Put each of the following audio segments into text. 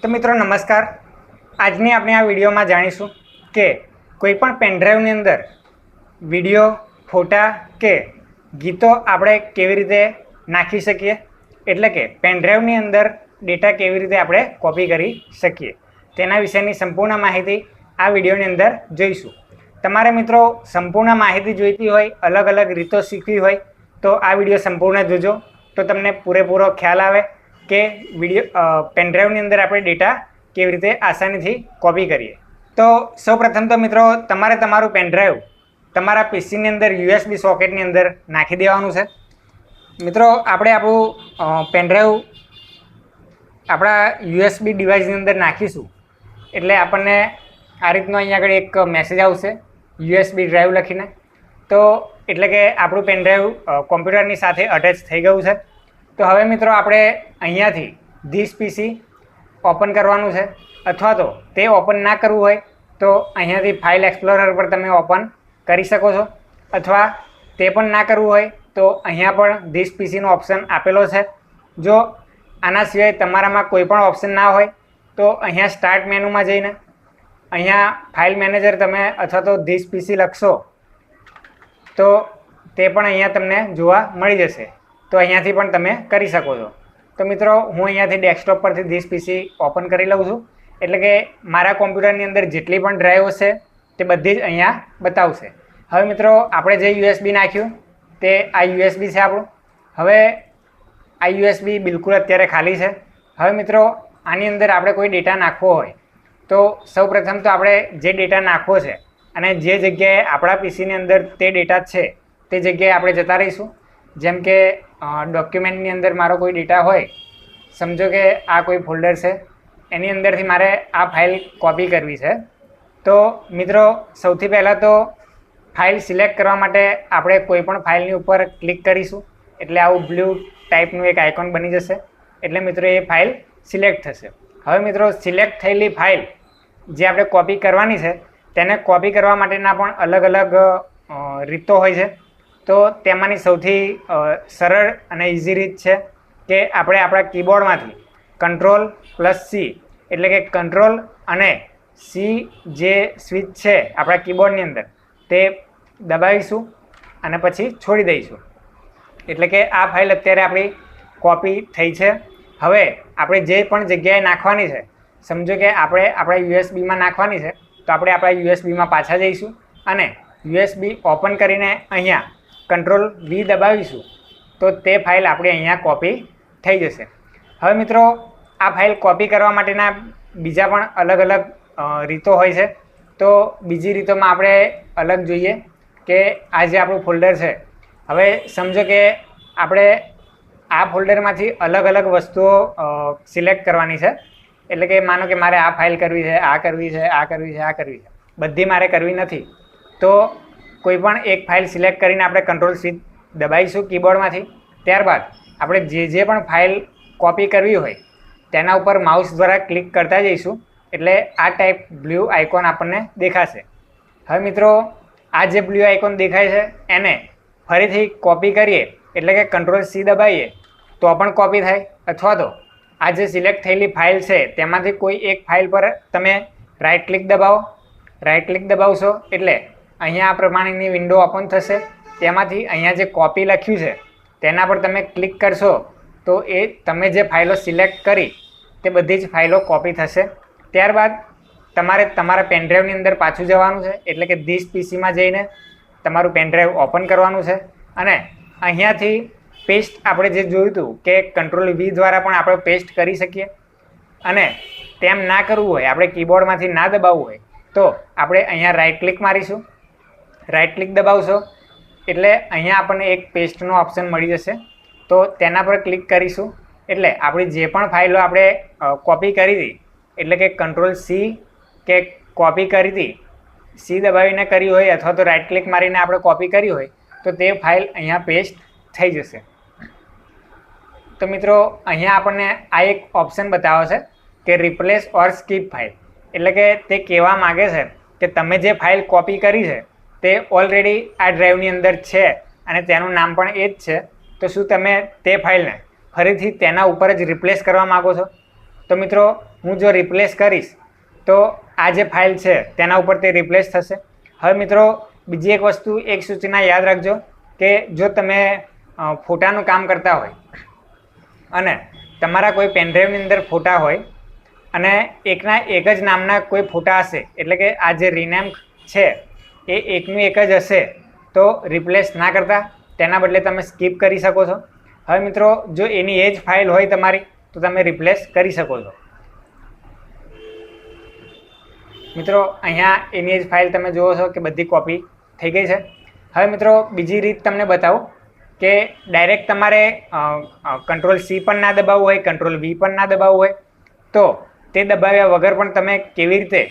તો મિત્રો નમસ્કાર। આજની આપણે આ વિડીયોમાં જાણીશું કે કોઈપણ પેનડ્રાઈવની અંદર વિડીયો, ફોટા કે ગીતો આપણે કેવી રીતે નાખી શકીએ, એટલે કે પેનડ્રાઈવની અંદર ડેટા કેવી રીતે આપણે કોપી કરી શકીએ તેના વિશેની સંપૂર્ણ માહિતી આ વિડીયોની અંદર જોઈશું। તમારે મિત્રો સંપૂર્ણ માહિતી જોઈતી હોય, અલગ અલગ રીતો શીખવી હોય તો આ વિડીયો સંપૂર્ણ જોજો, તો તમને પૂરેપૂરો ખ્યાલ આવે કે પેનડ્રાઈવની અંદર આપણે ડેટા કેવી રીતે આસાનીથી કોપી કરીએ। તો સૌપ્રથમ તો મિત્રો તમારે તમારું પેનડ્રાઈવ તમારા પીસીની અંદર યુએસબી સોકેટની અંદર નાખી દેવાનું છે। મિત્રો આપણે આપણું પેનડ્રાઈવ આપણા યુએસબી ડિવાઇસની અંદર નાખીશું એટલે આપણને આ રીતનો અહીંયા આગળ એક મેસેજ આવશે યુએસબી ડ્રાઈવ લખીને, તો એટલે કે આપણું પેનડ્રાઈવ કોમ્પ્યુટરની સાથે અટેચ થઈ ગયું છે। તો હવે મિત્રો આપણે અહીંયાથી ધીસ પીસી ઓપન કરવાનું છે, અથવા તો તે ઓપન ના કરવું હોય તો અહીંયાથી ફાઇલ એક્સપ્લોરર પર તમે ઓપન કરી શકો છો, અથવા તે પણ ના કરવું હોય તો અહીંયા પણ ધીસ પીસીનો ઓપ્શન આપેલો છે। જો આના સિવાય તમારામાં કોઈ પણ ઓપ્શન ના હોય તો અહીંયા સ્ટાર્ટ મેનુમાં જઈને અહીંયા ફાઇલ મેનેજર તમે અથવા તો ધીસ પીસી લખશો તો તે પણ અહીંયા તમને જોવા મળી જશે, તો અહીંયાથી પણ તમે કરી શકો છો। તો મિત્રો હું અહીંયાથી ડેસ્કટોપ પરથી ધીસ પીસી ઓપન કરી લઉં છું, એટલે કે મારા કોમ્પ્યુટરની અંદર જેટલી પણ ડ્રાઈવ છે તે બધી જ અહીંયા બતાવશે। હવે મિત્રો આપણે જે યુએસબી નાખ્યું તે આ યુએસબી છે આપણું। હવે આ યુએસબી બિલકુલ અત્યારે ખાલી છે। હવે મિત્રો આની અંદર આપણે કોઈ ડેટા નાખવો હોય તો સૌપ્રથમ તો આપણે જે ડેટા નાખવો છે અને જે જગ્યાએ આપણા પીસીની અંદર તે ડેટા છે તે જગ્યાએ આપણે જતા રહીશું। જેમ કે ડોક્યુમેન્ટની અંદર મારો કોઈ ડેટા હોય, સમજો કે આ કોઈ ફોલ્ડર છે, એની અંદરથી મારે આ ફાઇલ કોપી કરવી છે। તો મિત્રો સૌથી પહેલાં તો ફાઇલ સિલેક્ટ કરવા માટે આપણે કોઈ પણ ફાઇલની ઉપર ક્લિક કરીશું એટલે આવું બ્લુ ટાઈપનું એક આઇકોન બની જશે, એટલે મિત્રો એ ફાઇલ સિલેક્ટ થશે। હવે મિત્રો સિલેક્ટ થયેલી ફાઇલ જે આપણે કોપી કરવાની છે તેને કોપી કરવા માટેના પણ અલગ અલગ રીતો હોય છે। તો તેમાંની સૌથી સરળ અને ઇઝી રીત છે કે આપણે આપણા કીબોર્ડમાંથી Ctrl+C એટલે કે કંટ્રોલ અને સી જે સ્વિચ છે આપણા કીબોર્ડની અંદર તે દબાવીશું અને પછી છોડી દઈશું, એટલે કે આ ફાઇલ અત્યારે આપણી કોપી થઈ છે। હવે આપણે જે પણ જગ્યાએ નાખવાની છે, સમજો કે આપણે આપણા યુએસબીમાં નાખવાની છે, તો આપણે આપણા યુએસબીમાં પાછા જઈશું અને યુએસબી ઓપન કરીને અહીંયા Ctrl+V દબાવીશું તો તે ફાઇલ આપણી અહીંયા કોપી થઈ જશે। હવે મિત્રો આ ફાઇલ કોપી કરવા માટેના બીજા પણ અલગ અલગ રીતો હોય છે, તો બીજી રીતોમાં આપણે અલગ જોઈએ કે આ જે આપણું ફોલ્ડર છે, હવે સમજો કે આપણે આ ફોલ્ડરમાંથી અલગ અલગ વસ્તુઓ સિલેક્ટ કરવાની છે, એટલે કે માનો કે મારે આ ફાઇલ કરવી છે, આ કરવી છે, આ કરવી છે, આ કરવી છે, બધી મારે કરવી નથી, તો કોઈ પણ એક ફાઇલ સિલેક્ટ કરીને આપણે Ctrl+C દબાવીશું કીબોર્ડમાંથી। ત્યારબાદ આપણે જે પણ ફાઇલ કોપી કરવી હોય તેના ઉપર માઉસ દ્વારા ક્લિક કરતા જઈશું એટલે આ ટાઈપ બ્લુ આઇકોન આપણને દેખાશે। હવે મિત્રો આ જે બ્લુ આઇકોન દેખાય છે એને ફરીથી કોપી કરીએ એટલે કે Ctrl+C દબાવીએ તો પણ કોપી થાય, અથવા તો આ જે સિલેક્ટ થયેલી ફાઇલ છે તેમાંથી કોઈ એક ફાઇલ પર તમે રાઇટ ક્લિક દબાવો, રાઇટ ક્લિક દબાવશો એટલે અહીંયા આ પ્રમાણેની વિન્ડો ઓપન થશે। તેમાંથી અહીંયા જે કોપી લખ્યું છે તેના પર તમે ક્લિક કરશો તો એ તમે જે ફાઇલો સિલેક્ટ કરી તે બધી જ ફાઇલો કોપી થશે। ત્યારબાદ તમારે તમારા પેનડ્રાઈવની અંદર પાછું જવાનું છે, એટલે કે ધીસ પીસીમાં જઈને તમારું પેનડ્રાઈવ ઓપન કરવાનું છે અને અહીંયાથી પેસ્ટ આપણે જે જોયું હતું કે Ctrl+V દ્વારા પણ આપણે પેસ્ટ કરી શકીએ, અને તેમ ના કરવું હોય, આપણે કીબોર્ડમાંથી ના દબાવવું હોય તો આપણે અહીંયા રાઇટ ક્લિક મારીશું, રાઇટ ક્લિક દબાવશો એટલે અહીંયા આપણને એક પેસ્ટનો ઓપ્શન મળી જશે, તો તેના પર ક્લિક કરીશું એટલે આપણી જે પણ ફાઇલો આપણે કોપી કરી હતી, એટલે કે Ctrl+C કે કોપી કરી હતી, સી દબાવીને કરી હોય અથવા તો રાઇટ ક્લિક મારીને આપણે કોપી કરી હોય તો તે ફાઇલ અહીંયા પેસ્ટ થઈ જશે। તો મિત્રો અહીંયા આપણને આ એક ઓપ્શન બતાવે છે કે રિપ્લેસ ઓર સ્કીપ ફાઇલ, એટલે કે તે કહેવા માગે છે કે તમે જે ફાઇલ કોપી કરી છે તે ઓલરેડી આ ડ્રાઈવની અંદર છે અને તેનું નામ પણ એ જ છે, તો શું તમે તે ફાઇલને ફરીથી તેના ઉપર જ રિપ્લેસ કરવા માગો છો? તો મિત્રો હું જો રિપ્લેસ કરીશ તો આ જે ફાઇલ છે તેના ઉપર તે રિપ્લેસ થશે. હવે મિત્રો બીજી એક વસ્તુ, એક સૂચના યાદ રાખજો કે જો તમે ફોટાનું કામ કરતા હોય અને તમારા કોઈ પેનડ્રાઈવની અંદર ફોટા હોય અને એકના એક જ નામના કોઈ ફોટા હશે, એટલે કે આ જે રિનેમ છે એ એકનું એક જ હશે, તો રિપ્લેસ ના કરતા તેના બદલે તમે સ્કીપ કરી શકો છો. હવે મિત્રો જો એની એ જ ફાઇલ હોય તમારી તો તમે રિપ્લેસ કરી શકો છો. મિત્રો અહીંયા એની જ ફાઇલ તમે જુઓ છો કે બધી કોપી થઈ ગઈ છે. હવે મિત્રો બીજી રીત તમને બતાવું કે ડાયરેક્ટ તમારે Ctrl+C પણ ના દબાવવું હોય, Ctrl+V પણ ના દબાવવું હોય, તો તે દબાવ્યા વગર પણ તમે કેવી રીતે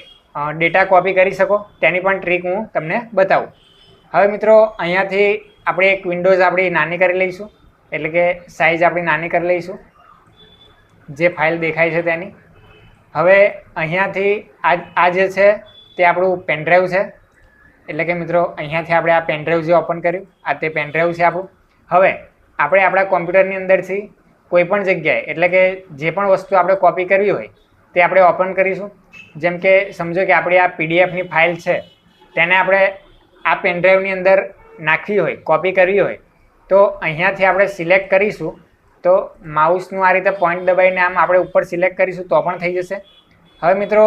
ડેટા કોપી કરી શકો તેની પણ ટ્રીક હું તમને બતાવું. હવે મિત્રો અહીંયાથી આપણે એક વિન્ડોઝ આપણી નાની કરી લઈશું, એટલે કે સાઇઝ આપણી નાની કરી લઈશું જે ફાઇલ દેખાય છે તેની. હવે અહીંયાથી આ જે છે તે આપણું પેનડ્રાઈવ છે, એટલે કે મિત્રો અહીંયાથી આપણે આ પેનડ્રાઈવ જે ઓપન કર્યું આ તે પેનડ્રાઈવ છે આપણું. હવે આપણે આપણા કોમ્પ્યુટરની અંદરથી કોઈ પણ જગ્યાએ, એટલે કે જે પણ વસ્તુ આપણે કોપી કરવી હોય તે આપણે ઓપન કરીશું. જેમ કે સમજો કે આપણી આ પીડીએફની ફાઇલ છે તેને આપણે આ પેનડ્રાઈવની અંદર નાખવી હોય, કોપી કરવી હોય, તો અહીંયાથી આપણે સિલેક્ટ કરીશું. તો માઉસનું આ રીતે પોઈન્ટ દબાવીને આમ આપણે ઉપર સિલેક્ટ કરીશું તો પણ થઈ જશે. હવે મિત્રો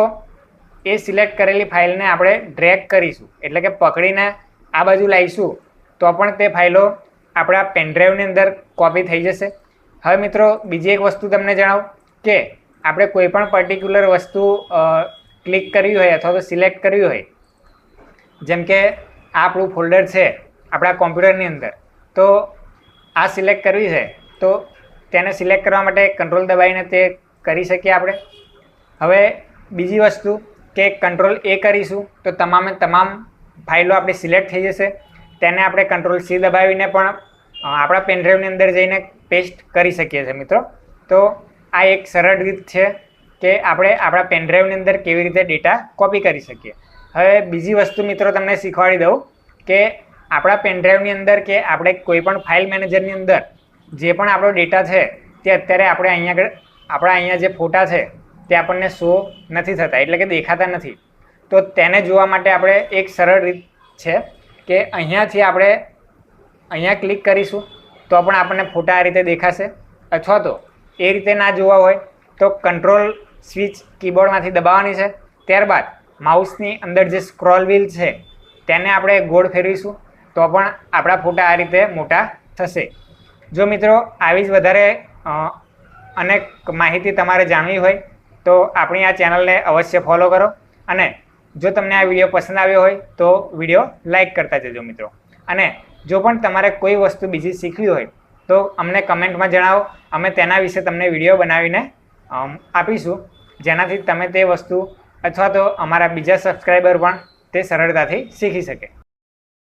એ સિલેક્ટ કરેલી ફાઇલને આપણે ડ્રેગ કરીશું, એટલે કે પકડીને આ બાજુ લાવીશું તો પણ તે ફાઇલો આપણા પેનડ્રાઈવની અંદર કોપી થઈ જશે. હવે મિત્રો બીજી એક વસ્તુ તમને જણાવું કે આપણે કોઈ પણ પર્ટિક્યુલર વસ્તુ ક્લિક કરવી હોય અથવા તો સિલેક્ટ કરવી હોય, જેમ કે આ આપણું ફોલ્ડર છે આપણા કોમ્પ્યુટરની અંદર, તો આ સિલેક્ટ કરવી છે તો તેને સિલેક્ટ કરવા માટે કંટ્રોલ દબાવીને તે કરી શકીએ આપણે. હવે બીજી વસ્તુ કે Ctrl+A કરીશું તો તમામ ફાઇલો આપણી સિલેક્ટ થઈ જશે. તેને આપણે Ctrl+C દબાવીને પણ આપણા પેનડ્રાઈવની અંદર જઈને પેસ્ટ કરી શકીએ છીએ મિત્રો. તો આ એક સરળ રીત છે કે આપણે આપણા પેનડ્રાઈવની અંદર કેવી રીતે ડેટા કોપી કરી શકીએ. હવે બીજી વસ્તુ મિત્રો તમને શીખવાડી દઉં કે આપણા પેનડ્રાઈવની અંદર કે આપણે કોઈ પણ ફાઇલ મેનેજરની અંદર જે પણ આપણો ડેટા છે તે અત્યારે આપણા અહીંયા જે ફોટા છે તે આપણને શો નથી થતા, એટલે કે દેખાતા નથી. તો તેને જોવા માટે આપણે એક સરળ રીત છે કે અહીંયાથી આપણે અહીંયા ક્લિક કરીશું તો પણ આપણને ફોટા આ રીતે દેખાશે. અથવા તો એ રીતે ના જોવા હોય તો કંટ્રોલ સ્વિચ કીબોર્ડમાંથી દબાવવાની છે, ત્યારબાદ માઉસની અંદર જે સ્ક્રોલ વ્હીલ છે તેને આપણે ગોળ ફેરવીશું તો પણ આપણા ફોટા આ રીતે મોટા થશે. જો મિત્રો આવી જ વધારે અનેક માહિતી તમારે જાણવી હોય તો આપણી આ ચેનલને અવશ્ય ફોલો કરો, અને જો તમને આ વિડીયો પસંદ આવ્યો હોય તો વિડીયો લાઈક કરતા જજો મિત્રો. અને જો પણ તમારે કોઈ વસ્તુ બીજી શીખવી હોય તો અમને કમેન્ટમાં જણાવો, અમે તેના વિશે તમને વિડીયો બનાવીને આપીશું, જેનાથી તમે તે વસ્તુ અથવા તો અમારા બીજા સબસ્ક્રાઈબર પણ તે સરળતાથી શીખી શકે.